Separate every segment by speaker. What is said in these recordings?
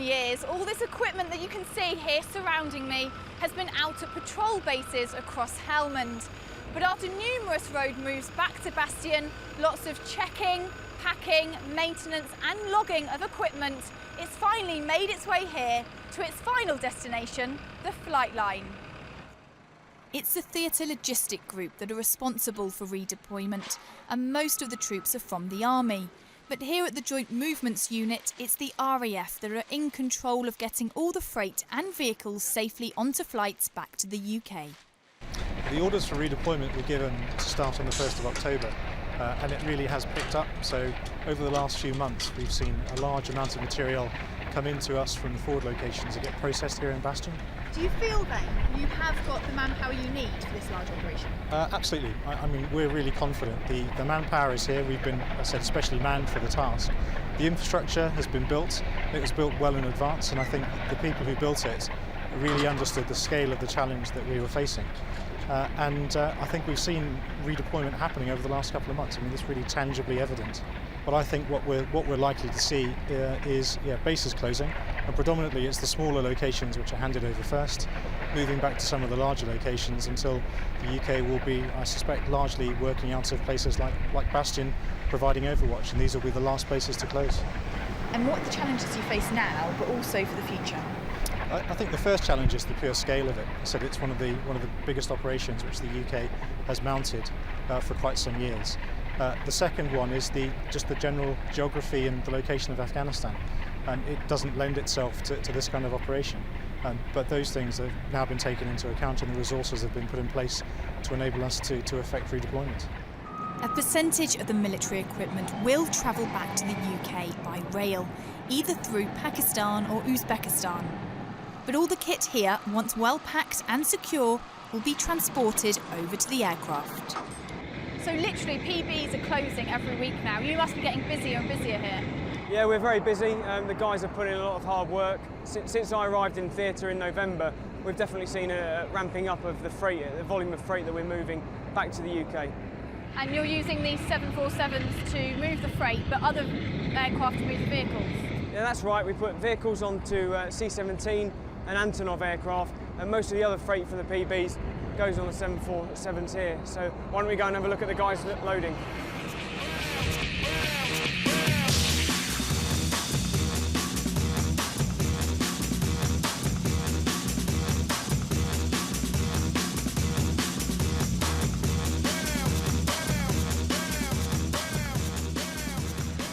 Speaker 1: years, all this equipment that you can see here surrounding me has been out at patrol bases across Helmand. But after numerous road moves back to Bastion, lots of checking, packing, maintenance and logging of equipment, it's finally made its way here to its final destination, the flight line. It's the Theatre Logistic Group that are responsible for redeployment, and most of the troops are from the Army. But here at the Joint Movements Unit, it's the RAF that are in control of getting all the freight and vehicles safely onto flights back to the UK.
Speaker 2: The orders for redeployment were given to start on the 1st of October, and it really has picked up. So over the last few months, we've seen a large amount of material come into us from the forward locations that get processed here in Bastion.
Speaker 1: Do you feel then you have got the manpower you need for this large operation?
Speaker 2: Absolutely. I mean, we're really confident. The manpower is here. We've been, as I said, especially manned for the task. The infrastructure has been built. It was built well in advance, and I think the people who built it really understood the scale of the challenge that we were facing. I think we've seen redeployment happening over the last couple of months. I mean, it's really tangibly evident. But I think what we're likely to see is bases closing, and predominantly it's the smaller locations which are handed over first, moving back to some of the larger locations until the UK will be, I suspect, largely working out of places like Bastion, providing overwatch, and these will be the last bases to close.
Speaker 1: And what are the challenges you face now, but also for the future?
Speaker 2: I think the first challenge is the pure scale of it. I said it's one of the biggest operations which the UK has mounted for quite some years. The second one is just the general geography and the location of Afghanistan, and it doesn't lend itself to this kind of operation. But those things have now been taken into account, and the resources have been put in place to enable us to effect redeployment.
Speaker 1: A percentage of the military equipment will travel back to the UK by rail, either through Pakistan or Uzbekistan. But all the kit here, once well packed and secure, will be transported over to the aircraft. So literally PBs are closing every week now. You must be getting busier and busier here.
Speaker 3: Yeah, we're very busy. The guys are putting in a lot of hard work. Since I arrived in theatre in November, we've definitely seen a ramping up of the volume of freight that we're moving back to the UK.
Speaker 1: And you're using these 747s to move the freight, but other aircraft to move the vehicles?
Speaker 3: Yeah, that's right. We put vehicles onto C-17 and Antonov aircraft, and most of the other freight for the PBs goes on the 747s here. So why don't we go and have a look at the guys loading?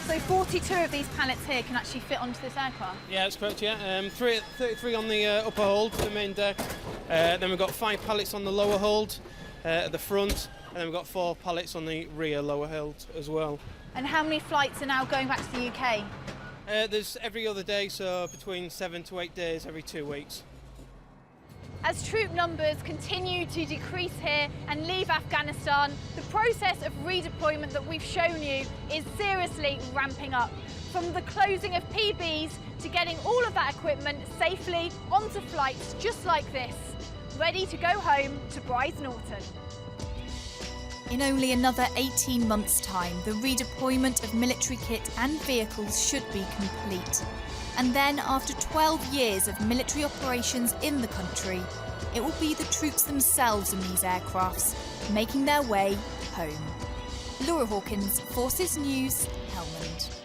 Speaker 1: So 42 of these pallets here can actually fit onto this aircraft?
Speaker 4: Yeah, that's correct, yeah. 33 on the upper hold, the main deck. Then we've got 5 pallets on the lower hold at the front, and then we've got 4 pallets on the rear lower hold as well.
Speaker 1: And how many flights are now going back to the UK?
Speaker 4: There's every other day, so between 7 to 8 days every 2 weeks.
Speaker 1: As troop numbers continue to decrease here and leave Afghanistan, the process of redeployment that we've shown you is seriously ramping up. From the closing of PBs to getting all of that equipment safely onto flights just like this, ready to go home to Brize Norton. In only another 18 months' time, the redeployment of military kit and vehicles should be complete. And then, after 12 years of military operations in the country, it will be the troops themselves in these aircrafts making their way home. Laura Hawkins, Forces News, Helmand.